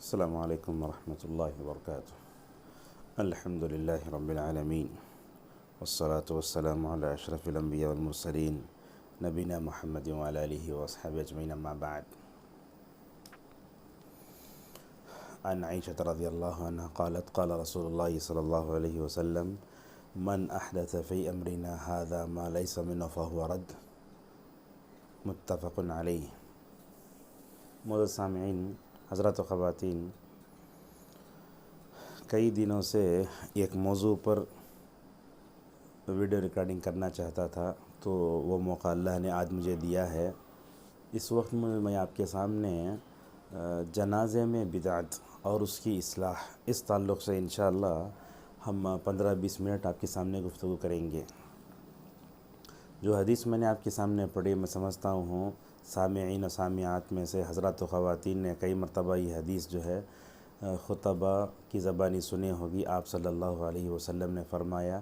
السلام علیکم ورحمۃ اللہ وبرکاتہ۔ الحمد للہ رب العالمین والصلاة والسلام علی اشرف الانبیاء والمرسلین نبینا محمد وعلی آلہ واصحابہ اجمعین، اما بعد۔ عن عائشہ رضی اللہ عنہ قالت قال رسول اللہ صلی اللہ علیہ وسلم من احدث فی امرنا هذا ما لیس منه فهو رد، متفق علیہ۔ معزز سامعین، حضرات و خواتین، کئی دنوں سے ایک موضوع پر ویڈیو ریکارڈنگ کرنا چاہتا تھا، تو وہ موقع اللہ نے آج مجھے دیا ہے۔ اس وقت میں آپ کے سامنے جنازے میں بدعت اور اس کی اصلاح، اس تعلق سے انشاءاللہ ہم 15-20 منٹ آپ کے سامنے گفتگو کریں گے۔ جو حدیث میں نے آپ کے سامنے پڑھی، میں سمجھتا ہوں سامعین و سامعات میں سے حضرات و خواتین نے کئی مرتبہ یہ حدیث جو ہے خطبہ کی زبانی سنی ہوگی۔ آپ صلی اللہ علیہ وسلم نے فرمایا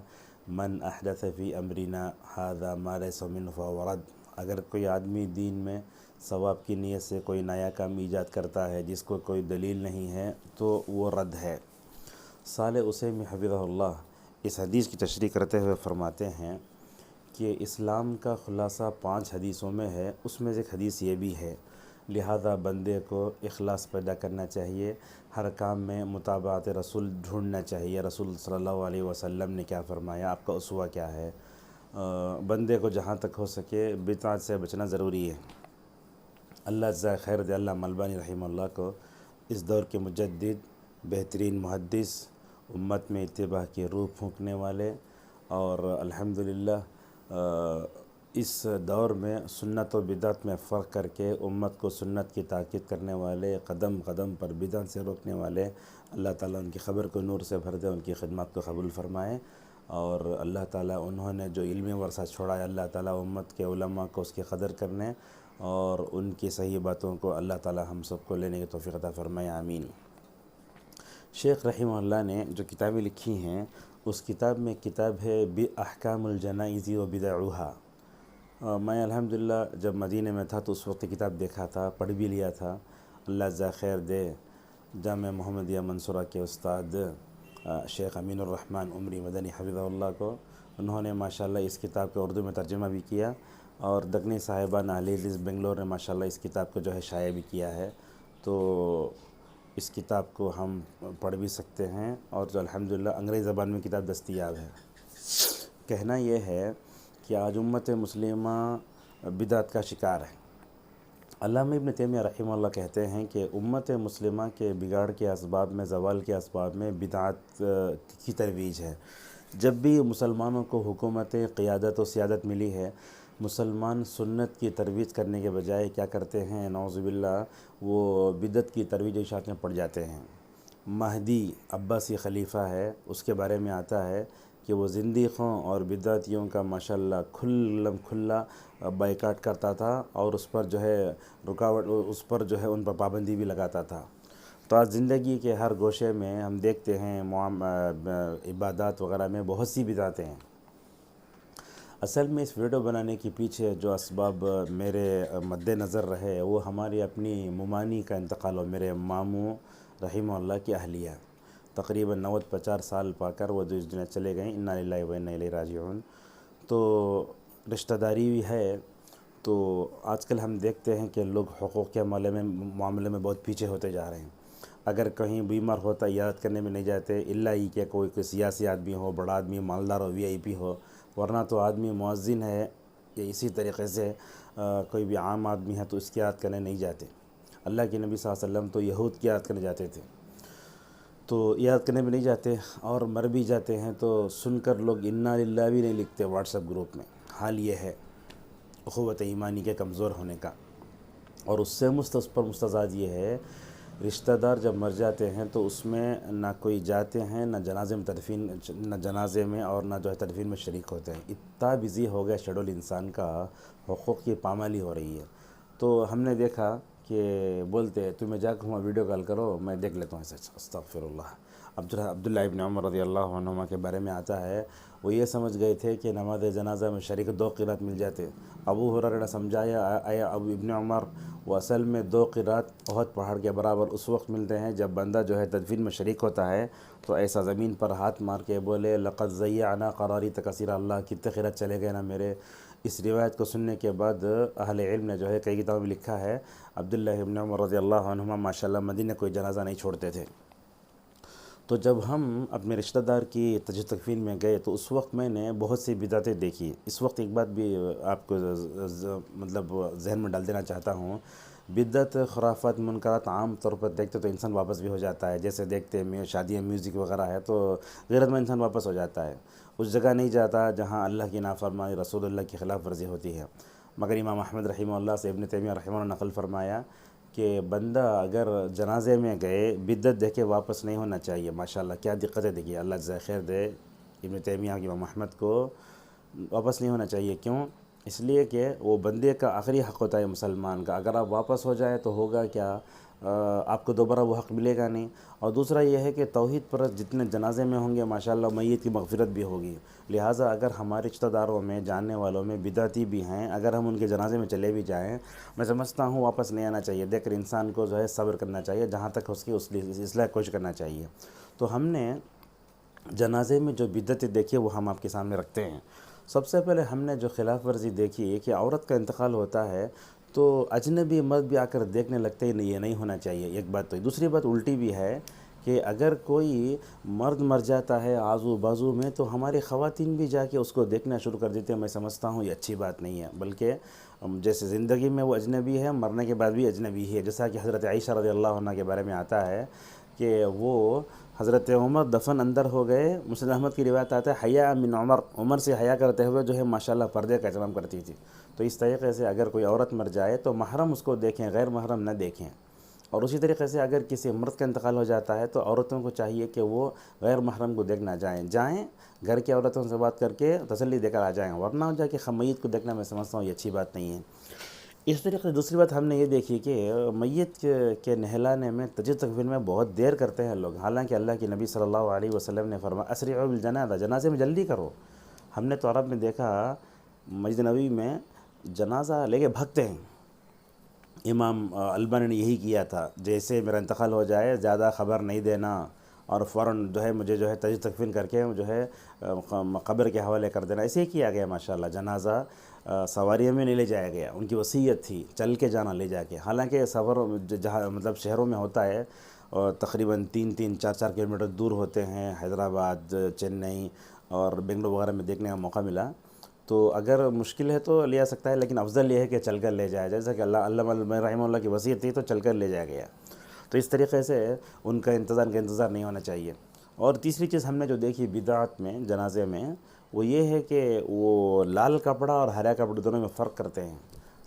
من احدث فی امرنا ھذا ما لیس منہ فہو رد۔ اگر کوئی آدمی دین میں ثواب کی نیت سے کوئی نیا کام ایجاد کرتا ہے جس کو کوئی دلیل نہیں ہے تو وہ رد ہے۔ صالح عثیمین حفظہ اللہ اس حدیث کی تشریح کرتے ہوئے فرماتے ہیں کہ اسلام کا خلاصہ 5 حدیثوں میں ہے، اس میں سے ایک حدیث یہ بھی ہے، لہذا بندے کو اخلاص پیدا کرنا چاہیے، ہر کام میں متابعت رسول ڈھونڈنا چاہیے۔ رسول صلی اللہ علیہ وسلم نے کیا فرمایا، آپ کا اسوہ کیا ہے۔ بندے کو جہاں تک ہو سکے بدعت سے بچنا ضروری ہے۔ اللہ جزائے خیر دے علامہ البانی رحمہ اللہ کو، اس دور کے مجدد، بہترین محدث، امت میں اتباع کی روح پھونکنے والے، اور الحمدللہ اس دور میں سنت و بدعت میں فرق کر کے امت کو سنت کی تاکید کرنے والے، قدم قدم پر بدعت سے روکنے والے، اللہ تعالیٰ ان کی خبر کو نور سے بھر دے، ان کی خدمات کو قبول فرمائے، اور اللہ تعالیٰ انہوں نے جو علمی ورثہ چھوڑا ہے، اللہ تعالیٰ امت کے علماء کو اس کی قدر کرنے اور ان کی صحیح باتوں کو اللہ تعالیٰ ہم سب کو لینے کی توفیق عطا فرمائے، آمین۔ شیخ رحمہ اللہ نے جو کتابیں لکھی ہیں، اس کتاب میں کتاب ہے احکام الجنائز و بدعها۔ میں الحمدللہ جب مدینہ میں تھا تو اس وقت کتاب دیکھا تھا، پڑھ بھی لیا تھا۔ اللہ جزائے خیر دے جامعہ محمدیہ منصورہ کے استاد شیخ امین الرحمن عمری مدنی حفظہ اللہ کو، انہوں نے ماشاءاللہ اس کتاب کا اردو میں ترجمہ بھی کیا، اور دکنی صاحبان اہل حدیث بنگلور نے ماشاءاللہ اس کتاب کو جو ہے شائع بھی کیا ہے۔ تو اس کتاب کو ہم پڑھ بھی سکتے ہیں، اور جو الحمدللہ انگریزی زبان میں کتاب دستیاب ہے۔ کہنا یہ ہے کہ آج امت مسلمہ بدعت کا شکار ہے۔ علامہ ابن تیمیہ رحمہ اللہ کہتے ہیں کہ امت مسلمہ کے بگاڑ کے اسباب میں، زوال کے اسباب میں بدعت کی ترویج ہے۔ جب بھی مسلمانوں کو حکومت، قیادت و سیادت ملی ہے، مسلمان سنت کی ترویج کرنے کے بجائے کیا کرتے ہیں، نعوذ باللہ، وہ بدعت کی ترویج اشاعت میں پڑ جاتے ہیں۔ مہدی عباسی خلیفہ ہے، اس کے بارے میں آتا ہے کہ وہ زندیقوں اور بدعتیوں کا ماشاءاللہ کھلا بائیکاٹ کرتا تھا، اور اس پر جو ہے اس پر جو ہے ان پر پابندی بھی لگاتا تھا۔ تو آج زندگی کے ہر گوشے میں ہم دیکھتے ہیں عبادات وغیرہ میں بہت سی بدعتیں ہیں۔ اصل میں اس ویڈیو بنانے کے پیچھے جو اسباب میرے مد نظر رہے، وہ ہماری اپنی ممانی کا انتقال ہو، میرے ماموں رحمہ اللہ کی اہلیہ، تقریباً 90-50 سال پا کر وہ جو اس دنیا چلے گئے، انا للہ و انا الیہ راجعون۔ تو رشتہ داری بھی ہے، تو آج کل ہم دیکھتے ہیں کہ لوگ حقوق کے معاملے میں بہت پیچھے ہوتے جا رہے ہیں۔ اگر کہیں بیمار ہوتا عیادت کرنے میں نہیں جاتے، الا ہی کہ کوئی سیاسی آدمی ہو، بڑا آدمی، مالدار ہو، وی آئی پی ہو، ورنہ تو آدمی مؤذن ہے یا اسی طریقے سے کوئی بھی عام آدمی ہے تو اس کی عیادت کرنے نہیں جاتے۔ اللہ کے نبی صلی اللہ علیہ وسلم تو یہود کی عیادت کرنے جاتے تھے، تو عیادت کرنے بھی نہیں جاتے، اور مر بھی جاتے ہیں تو سن کر لوگ انا للہ بھی نہیں لکھتے واٹس ایپ گروپ میں۔ حال یہ ہے اخوت ایمانی کے کمزور ہونے کا۔ اور اس سے مستضاد یہ ہے، رشتہ دار جب مر جاتے ہیں تو اس میں نہ کوئی جاتے ہیں، نہ جنازے میں اور نہ جو ہے تدفین میں شریک ہوتے ہیں۔ اتنا بزی ہو گیا شیڈول انسان کا، حقوق کی پامالی ہو رہی ہے۔ تو ہم نے دیکھا کہ بولتے تمہیں جا کے وہاں ویڈیو کال کرو میں دیکھ لیتا ہوں ایسے. استغفر اللہ. عبداللہ ابن عمر رضی اللہ عنہما کے بارے میں آتا ہے وہ یہ سمجھ گئے تھے کہ نماز جنازہ میں شریک 2 قرات مل جاتے. ابو ہریرہ نے سمجھایا اے ابو ابن عمر وہ اصل میں 2 قرات احد پہاڑ کے برابر اس وقت ملتے ہیں جب بندہ جو ہے تدفین میں شریک ہوتا ہے تو ایسا زمین پر ہاتھ مار کے بولے لقد ضیعنا قراریط کثیرہ. اللہ کتنے قرات چلے گئے نا میرے. اس روایت کو سننے کے بعد اہل علم نے جو ہے کئی کتابوں میں لکھا ہے عبداللہ ابن عمر رضی اللہ عنہما ماشاءاللہ مدینہ کوئی جنازہ نہیں چھوڑتے تھے. تو جب ہم اپنے رشتہ دار کی تدفین میں گئے تو اس وقت میں نے بہت سی بدعتیں دیکھی. اس وقت ایک بات بھی آپ کو مطلب ذہن میں ڈال دینا چاہتا ہوں. بدعت خرافات منکرات عام طور پر دیکھتے تو انسان واپس بھی ہو جاتا ہے. جیسے دیکھتے شادیاں میوزک وغیرہ ہے تو غیرت میں انسان واپس ہو جاتا ہے. اس جگہ نہیں جاتا جہاں اللہ کی نافرمانی رسول اللہ کی خلاف ورزی ہوتی ہے. مگر امام احمد رحمہ اللہ سے ابن تیمیہ رحمہ اللہ نقل فرمایا کہ بندہ اگر جنازے میں گئے بدعت دیکھ کے واپس نہیں ہونا چاہیے. ماشاءاللہ کیا دقتیں دیکھیے. اللہ جزائے خیر دے ابن تیمیہ کی امام احمد کو واپس نہیں ہونا چاہیے. کیوں؟ اس لیے کہ وہ بندے کا آخری حق ہوتا ہے مسلمان کا. اگر آپ واپس ہو جائیں تو ہوگا کیا آپ کو دوبارہ وہ حق ملے گا نہیں. اور دوسرا یہ ہے کہ توحید پر جتنے جنازے میں ہوں گے ماشاءاللہ میت کی مغفرت بھی ہوگی. لہٰذا اگر ہمارے رشتہ داروں میں جاننے والوں میں بدعتی بھی ہیں اگر ہم ان کے جنازے میں چلے بھی جائیں میں سمجھتا ہوں واپس نہیں آنا چاہیے. دیکھ کر انسان کو جو ہے صبر کرنا چاہیے جہاں تک اس کی اصلاح کوشش کرنا چاہیے. تو ہم نے جنازے میں جو بدعتیں دیکھی وہ ہم آپ کے سامنے رکھتے ہیں. سب سے پہلے ہم نے جو خلاف ورزی دیکھی کہ عورت کا انتقال ہوتا ہے تو اجنبی مرد بھی آ کر دیکھنے لگتے ہیں. یہ نہیں ہونا چاہیے. ایک بات تو دوسری بات الٹی بھی ہے کہ اگر کوئی مرد مر جاتا ہے آزو بازو میں تو ہماری خواتین بھی جا کے اس کو دیکھنا شروع کر دیتے ہیں. میں سمجھتا ہوں یہ اچھی بات نہیں ہے. بلکہ جیسے زندگی میں وہ اجنبی ہے مرنے کے بعد بھی اجنبی ہے. جیسا کہ حضرت عائشہ رضی اللہ عنہ کے بارے میں آتا ہے کہ وہ حضرت عمر دفن اندر ہو گئے. مسلم احمد کی روایت آتا ہے حیا من عمر. عمر سے حیا کرتے ہوئے جو ہے ماشاءاللہ پردے کا اہتمام کرتی تھی. تو اس طریقے سے اگر کوئی عورت مر جائے تو محرم اس کو دیکھیں غیر محرم نہ دیکھیں. اور اسی طریقے سے اگر کسی مرد کا انتقال ہو جاتا ہے تو عورتوں کو چاہیے کہ وہ غیر محرم کو دیکھنا جائیں گھر کی عورتوں سے بات کر کے تسلی دے کر آ جائیں. ورنہ جا کے میت کو دیکھنا میں سمجھتا ہوں یہ اچھی بات نہیں ہے. اس طریقے سے دوسری بات ہم نے یہ دیکھی کہ میت کے نہلانے میں تدفین میں بہت دیر کرتے ہیں لوگ. حالانکہ اللہ کے نبی صلی اللہ علیہ وسلم نے فرمایا اسرعوا بالجنازہ. جنازے میں جلدی کرو. ہم نے تو عرب میں دیکھا مسجد نبوی میں جنازہ لے کے بھگتے ہیں. امام البانی نے یہی کیا تھا. جیسے میرا انتقال ہو جائے زیادہ خبر نہیں دینا اور فوراً جو ہے مجھے جو ہے تدفین کر کے جو ہے قبر کے حوالے کر دینا. اسے ہی کیا گیا ماشاءاللہ. جنازہ سواریوں میں نہیں لے جایا گیا. ان کی وصیت تھی چل کے جانا لے جا کے. حالانکہ سفر جہاں مطلب شہروں میں ہوتا ہے اور تقریباً 3-4 کلومیٹر دور ہوتے ہیں. حیدرآباد چنئی اور بنگلور وغیرہ میں دیکھنے کا موقع ملا تو اگر مشکل ہے تو لے آ سکتا ہے. لیکن افضل یہ ہے کہ چل کر لے جایا. جیسا کہ علامہ رحمہ اللہ کی وصیت تھی تو چل کر لے جایا گیا. تو اس طریقے سے ان کا انتظار نہیں ہونا چاہیے. اور تیسری چیز ہم نے جو دیکھی بدعت میں جنازے میں وہ یہ ہے کہ وہ لال کپڑا اور ہرا کپڑا دونوں میں فرق کرتے ہیں.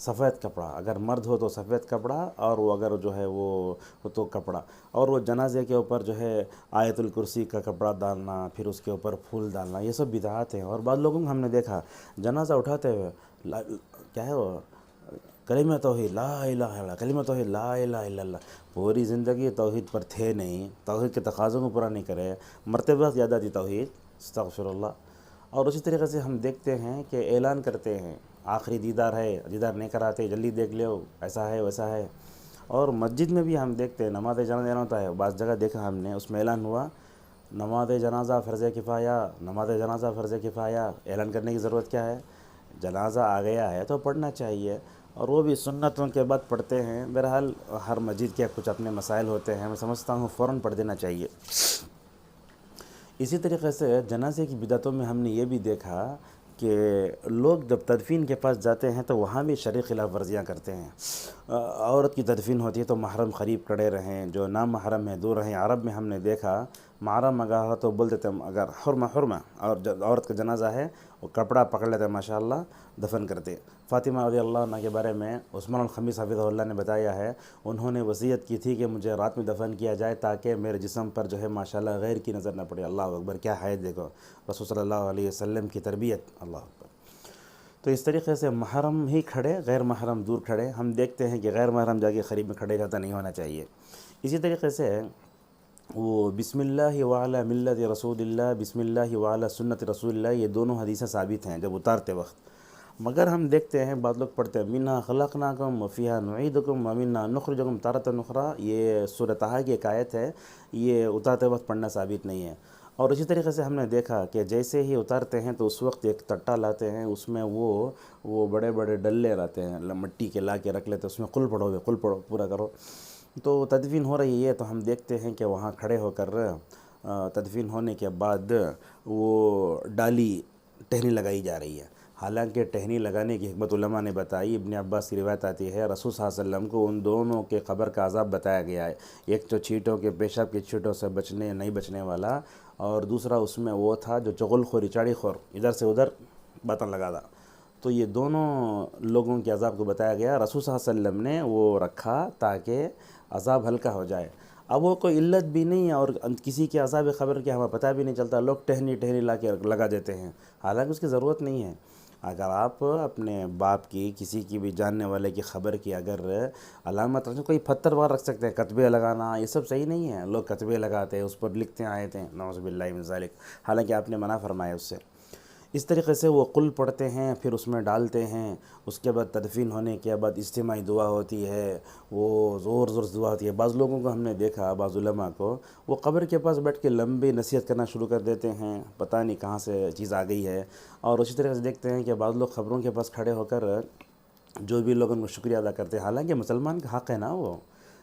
سفید کپڑا اگر مرد ہو تو سفید کپڑا اور وہ اگر جو ہے وہ تو کپڑا. اور وہ جنازے کے اوپر جو ہے آیت الکرسی کا کپڑا ڈالنا پھر اس کے اوپر پھول ڈالنا یہ سب بدعات ہیں. اور بعض لوگوں کو ہم نے دیکھا جنازہ اٹھاتے ہوئے کیا ہے وہ کلمہ توحید لا الہ الا اللہ کلمہ توحید لا الہ الا اللہ. پوری زندگی توحید پر تھے نہیں. توحید کے تقاضوں کو پورا نہیں کرے. مرتے وقت یاد آتی توحید استغفر اللہ. اور اسی طریقے سے ہم دیکھتے ہیں کہ اعلان کرتے ہیں آخری دیدار ہے دیدار نہیں کراتے جلدی دیکھ لو ایسا ہے ویسا ہے. اور مسجد میں بھی ہم دیکھتے ہیں نماز جنازہ ہوتا ہے. بعض جگہ دیکھا ہم نے اس میں اعلان ہوا نماز جنازہ فرض کفایہ نماز جنازہ فرض کفایہ. اعلان کرنے کی ضرورت کیا ہے؟ جنازہ آ گیا ہے تو پڑھنا چاہیے. اور وہ بھی سنتوں کے بعد پڑھتے ہیں. بہرحال ہر مسجد کے کچھ اپنے مسائل ہوتے ہیں. میں سمجھتا ہوں فوراً پڑھ دینا چاہیے. اسی طریقے سے جنازے کی بدعتوں میں ہم نے یہ بھی دیکھا کہ لوگ جب تدفین کے پاس جاتے ہیں تو وہاں بھی شرعی خلاف ورزیاں کرتے ہیں. عورت کی تدفین ہوتی ہے تو محرم قریب کھڑے رہیں جو نامحرم ہیں دور رہیں. عرب میں ہم نے دیکھا محرم اگر ہو تو بول دیتے اگر حرمہ اور جب عورت کا جنازہ ہے وہ کپڑا پکڑ لیتے ماشاءاللہ دفن کرتے. فاطمہ رضی اللہ عنہ کے بارے میں عثمان الخمیس حفظہ اللہ نے بتایا ہے انہوں نے وصیت کی تھی کہ مجھے رات میں دفن کیا جائے تاکہ میرے جسم پر جو ہے ماشاءاللہ غیر کی نظر نہ پڑے. اللہ اکبر کیا ہے دیکھو رسول صلی اللہ علیہ وسلم کی تربیت. اللہ اکبر. تو اس طریقے سے محرم ہی کھڑے، غیر محرم دور کھڑے. ہم دیکھتے ہیں کہ غیر محرم جا کے قریب میں کھڑے جاتا نہیں ہونا چاہیے. اسی طریقے سے وہ بسم اللہ وعلی ملت رسول اللہ، بسم اللہ وعلی سنت رسول اللہ، یہ دونوں حدیثیں ثابت ہیں جب اتارتے وقت. مگر ہم دیکھتے ہیں بعض لوگ پڑھتے ہیں منہا خلقناکم وفیہا نعیدکم ومنہا نخرجکم تارۃ اخری. یہ سورۃ طٰہٰ کی ایک آیت ہے، یہ اتارتے وقت پڑھنا ثابت نہیں ہے. اور اسی طریقے سے ہم نے دیکھا کہ جیسے ہی اتارتے ہیں تو اس وقت ایک تٹا لاتے ہیں، اس میں وہ بڑے بڑے ڈلے رہتے ہیں مٹی کے، لا کے رکھ لیتے ہیں، اس میں قل پڑھو گے، قل پڑھو پورا کرو. تو تدفین ہو رہی ہے تو ہم دیکھتے ہیں کہ وہاں کھڑے ہو کر تدفین ہونے کے بعد وہ ڈالی ٹہنی لگائی جا رہی ہے. حالانکہ ٹہنی لگانے کی حکمت علماء نے بتائی. ابن عباس کی روایت آتی ہے رسول صلی اللہ علیہ وسلم کو ان دونوں کے قبر کا عذاب بتایا گیا ہے. ایک جو چیٹوں کے، پیشاب کی چیٹوں سے نہیں بچنے والا، اور دوسرا اس میں وہ تھا جو چغل خوری، چاڑی خور، ادھر سے ادھر بطن لگا تھا. تو یہ دونوں لوگوں کے عذاب کو بتایا گیا. رسول صلی اللہ علیہ وسلم نے وہ رکھا تاکہ عذاب ہلکا ہو جائے. اب وہ کوئی علت بھی نہیں ہے اور کسی کے عذاب قبر کے ہمیں پتہ بھی نہیں چلتا. لوگ ٹہنی لا کے لگا دیتے ہیں، حالانکہ اس کی ضرورت نہیں ہے. اگر آپ اپنے باپ کی، کسی کی بھی جاننے والے کی خبر کی اگر علامت رکھیں، کوئی پتھر وغیرہ رکھ سکتے ہیں. کتبے لگانا یہ سب صحیح نہیں ہے. لوگ کتبے لگاتے ہیں، اس پر لکھتے ہیں آیتیں، نعوذ باللہ من ذالک، حالانکہ آپ نے منع فرمایا اس سے. اس طریقے سے وہ قل پڑھتے ہیں، پھر اس میں ڈالتے ہیں. اس کے بعد تدفین ہونے کے بعد اجتماعی دعا ہوتی ہے، وہ زور زور سے دعا ہوتی ہے. بعض لوگوں کو ہم نے دیکھا، بعض علماء کو، وہ قبر کے پاس بیٹھ کے لمبی نصیحت کرنا شروع کر دیتے ہیں. پتہ نہیں کہاں سے چیز آ گئی ہے. اور اسی طریقے سے دیکھتے ہیں کہ بعض لوگ قبروں کے پاس کھڑے ہو کر جو بھی لوگ ان کو شکریہ ادا کرتے ہیں. حالانکہ مسلمان کا حق ہے نا، وہ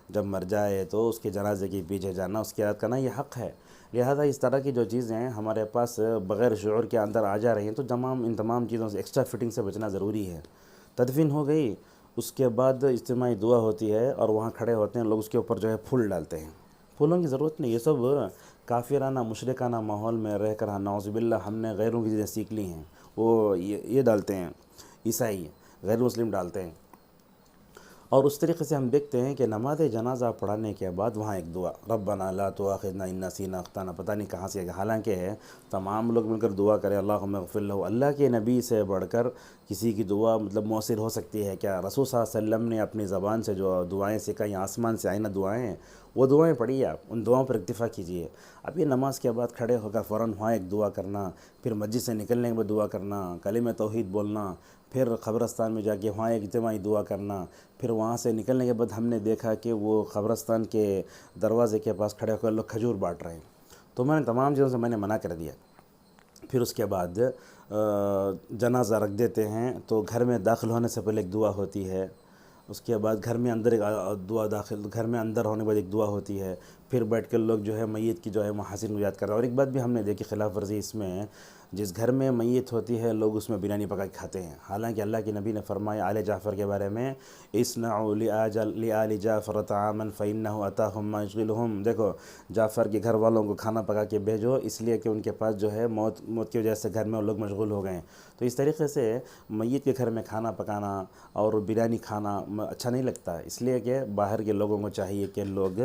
جب مر جائے تو اس کے جنازے کے پیچھے جانا، اس کی یاد کرنا، یہ حق ہے. لہذا اس طرح کی جو چیزیں ہمارے پاس بغیر شعور کے اندر آ جا رہی ہیں تو ان تمام چیزوں سے، ایکسٹرا فٹنگ سے بچنا ضروری ہے. تدفین ہو گئی، اس کے بعد اجتماعی دعا ہوتی ہے اور وہاں کھڑے ہوتے ہیں لوگ، اس کے اوپر جو ہے پھول ڈالتے ہیں. پھولوں کی ضرورت نہیں. یہ سب کافرانہ، مشرکانہ ماحول میں رہ کر نعوذ باللہ ہم نے غیروں کی چیزیں سیکھ لی ہیں. وہ یہ ڈالتے ہیں، عیسائی غیر مسلم ڈالتے ہیں. اور اس طریقے سے ہم دیکھتے ہیں کہ نماز جنازہ پڑھانے کے بعد وہاں ایک دعا، ربنا لا تؤاخذنا ان نسینا اخطانا، پتہ نہیں کہاں سے. حالانکہ تمام لوگ مل کر دعا کریں اللہم اغفر لہ. اللہ کے نبی سے بڑھ کر کسی کی دعا مؤثر ہو سکتی ہے کیا؟ رسول صلی اللہ علیہ وسلم نے اپنی زبان سے جو دعائیں سکھائیں، آسمان سے آئی نا دعائیں، وہ دعائیں پڑھیے آپ، ان دعاؤں پر اکتفا کیجیے. اب یہ نماز کے بعد کھڑے ہو کر فوراً وہاں ایک دعا کرنا، پھر مسجد سے نکلنے کے بعد دعا کرنا، کلمہ توحید بولنا، پھر قبرستان میں جا کے وہاں ایک اجتماعی دعا کرنا، پھر وہاں سے نکلنے کے بعد ہم نے دیکھا کہ وہ قبرستان کے دروازے کے پاس کھڑے ہو کر لوگ کھجور بانٹ رہے ہیں. تو میں نے تمام چیزوں سے منع کر دیا. پھر اس کے بعد جنازہ رکھ دیتے ہیں تو گھر میں داخل ہونے سے پہلے ایک دعا ہوتی ہے. اس کے بعد گھر میں اندر گھر میں اندر ہونے کے بعد ایک دعا ہوتی ہے. پھر بیٹھ کر لوگ جو ہے میت کی جو ہے محاسن کو یاد کر رہے ہیں. اور ایک بات بھی ہم نے دیکھی خلاف ورزی اس میں، جس گھر میں میت ہوتی ہے لوگ اس میں بریانی پکا کے کھاتے ہیں. حالانکہ اللہ کے نبی نے فرمایا آل جعفر کے بارے میں، اصنعوا لآل جعفر طعاما فإنہ أتاهم ما يشغلهم. دیکھو جعفر کے گھر والوں کو کھانا پکا کے بھیجو، اس لیے کہ ان کے پاس جو ہے موت کی وجہ سے گھر میں لوگ مشغول ہو گئے ہیں. تو اس طریقے سے میت کے گھر میں کھانا پکانا اور بریانی کھانا اچھا نہیں لگتا. اس لیے کہ باہر کے لوگوں کو چاہیے کہ لوگ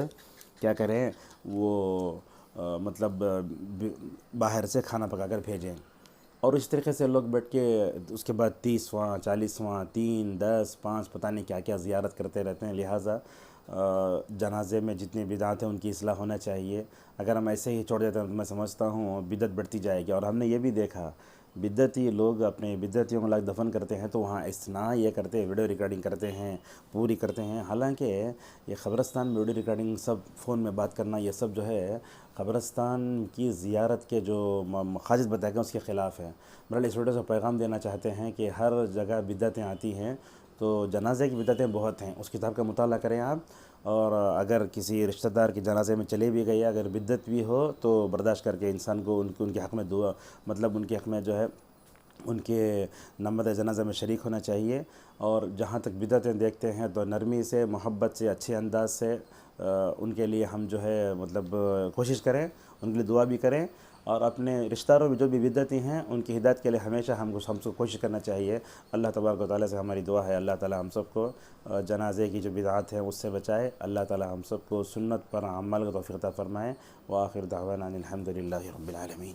کیا کریں، وہ مطلب باہر سے کھانا پکا کر بھیجیں. اور اس طریقے سے لوگ بیٹھ کے اس کے بعد 30واں 40واں 3 10 5 پتہ نہیں کیا کیا زیارت کرتے رہتے ہیں. لہٰذا جنازے میں جتنی بدعات ہیں ان کی اصلاح ہونا چاہیے. اگر ہم ایسے ہی چھوڑ دیتے ہیں تو میں سمجھتا ہوں بدعت بڑھتی جائے گی. اور ہم نے یہ بھی دیکھا بدعتی لوگ اپنے بدعتیوں کو لا کے دفن کرتے ہیں تو وہاں اثناء یہ کرتے ہیں، ویڈیو ریکارڈنگ کرتے ہیں، پوری کرتے ہیں. حالانکہ یہ قبرستان میں ویڈیو ریکارڈنگ سب، فون میں بات کرنا، یہ سب جو ہے قبرستان کی زیارت کے جو مقاصد بتائے گئے اس کے خلاف ہے. بہرحال اس ویڈیو سے پیغام دینا چاہتے ہیں کہ ہر جگہ بدعتیں آتی ہیں تو جنازے کی بدعتیں بہت ہیں. اس کتاب کا مطالعہ کریں آپ. اور اگر کسی رشتہ دار کے جنازے میں چلے بھی گئے، اگر بدعت بھی ہو تو برداشت کر کے انسان کو ان کے حق میں دعا، مطلب ان کے حق میں جو ہے ان کے نماز جنازہ میں شریک ہونا چاہیے. اور جہاں تک بدعتیں دیکھتے ہیں تو نرمی سے، محبت سے، اچھے انداز سے ان کے لیے ہم جو ہے مطلب کوشش کریں، ان کے لیے دعا بھی کریں. اور اپنے رشتہ داروں میں جو بھی بدعتی ہیں ان کی ہدایت کے لیے ہمیشہ ہم کو کوشش کرنا چاہیے. اللہ تبارک و تعالیٰ سے ہماری دعا ہے اللہ تعالیٰ ہم سب کو جنازے کی جو بدعات ہیں اس سے بچائے. اللہ تعالیٰ ہم سب کو سنت پر عمل کا توفیق عطا فرمائے. وآخر دعوانا ان الحمد للہ رب العالمین.